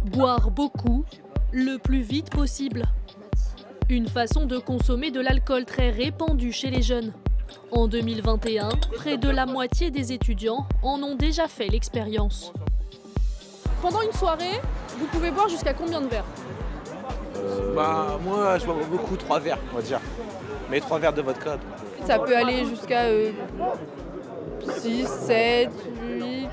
Boire beaucoup, le plus vite possible. Une façon de consommer de l'alcool très répandue chez les jeunes. En 2021, près de la moitié des étudiants en ont déjà fait l'expérience. Pendant une soirée, vous pouvez boire jusqu'à combien de verres? Moi, je bois beaucoup, 3 verres, on va dire. Mais 3 verres de vodka. Ça peut aller jusqu'à 6, 7, 8...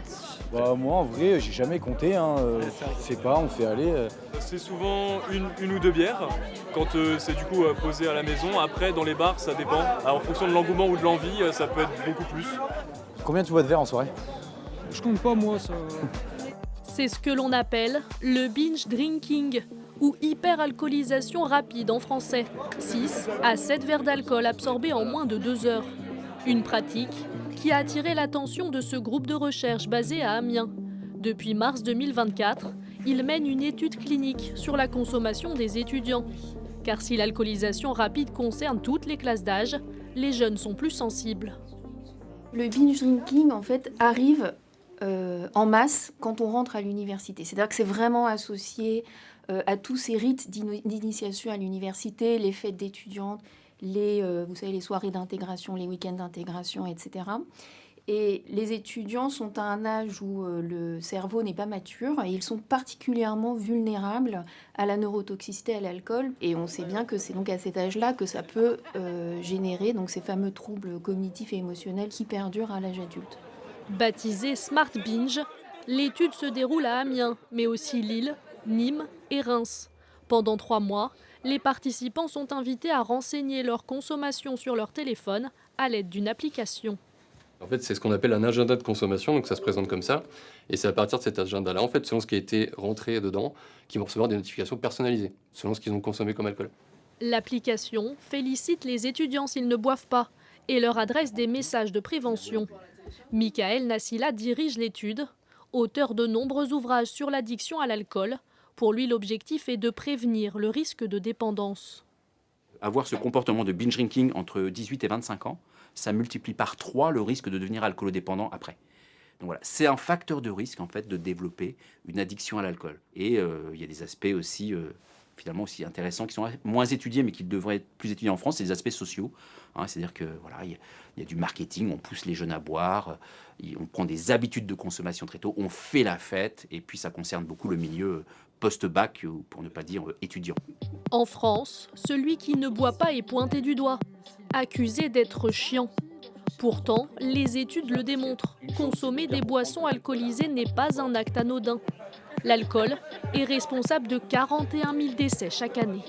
Moi en vrai j'ai jamais compté, je sais pas, on fait aller. C'est souvent une ou deux bières, quand c'est du coup posé à la maison. Après dans les bars ça dépend, en fonction de l'engouement ou de l'envie, ça peut être beaucoup plus. Combien tu bois de verres en soirée? Je compte pas moi ça. C'est ce que l'on appelle le binge drinking, ou hyperalcoolisation rapide en français. 6 à 7 verres d'alcool absorbés en moins de 2 heures. Une pratique qui a attiré l'attention de ce groupe de recherche basé à Amiens. Depuis mars 2024, il mène une étude clinique sur la consommation des étudiants. Car si l'alcoolisation rapide concerne toutes les classes d'âge, les jeunes sont plus sensibles. Le binge drinking, en fait, arrive en masse quand on rentre à l'université. C'est-à-dire que c'est vraiment associé à tous ces rites d'initiation à l'université, les fêtes d'étudiantes, vous savez, les soirées d'intégration, les week-ends d'intégration, etc. Et les étudiants sont à un âge où le cerveau n'est pas mature et ils sont particulièrement vulnérables à la neurotoxicité, à l'alcool. Et on sait bien que c'est donc à cet âge-là que ça peut générer donc ces fameux troubles cognitifs et émotionnels qui perdurent à l'âge adulte. Baptisée Smart Binge, l'étude se déroule à Amiens, mais aussi Lille, Nîmes et Reims. Pendant 3 mois, les participants sont invités à renseigner leur consommation sur leur téléphone à l'aide d'une application. En fait, c'est ce qu'on appelle un agenda de consommation, donc ça se présente comme ça. Et c'est à partir de cet agenda-là, en fait, selon ce qui a été rentré dedans, qu'ils vont recevoir des notifications personnalisées, selon ce qu'ils ont consommé comme alcool. L'application félicite les étudiants s'ils ne boivent pas et leur adresse des messages de prévention. Michael Nassila dirige l'étude, auteur de nombreux ouvrages sur l'addiction à l'alcool. Pour lui, l'objectif est de prévenir le risque de dépendance. Avoir ce comportement de binge drinking entre 18 et 25 ans, ça multiplie par 3 le risque de devenir alcoolodépendant après. Donc voilà, c'est un facteur de risque en fait de développer une addiction à l'alcool. Et il y a des aspects aussi finalement aussi intéressants qui sont moins étudiés mais qui devraient être plus étudiés en France, c'est les aspects sociaux. C'est-à-dire que voilà, il y a du marketing, on pousse les jeunes à boire, on prend des habitudes de consommation très tôt, on fait la fête et puis ça concerne beaucoup le milieu post-bac ou pour ne pas dire étudiant. En France, celui qui ne boit pas est pointé du doigt, accusé d'être chiant. Pourtant, les études le démontrent. Consommer des boissons alcoolisées n'est pas un acte anodin. L'alcool est responsable de 41 000 décès chaque année.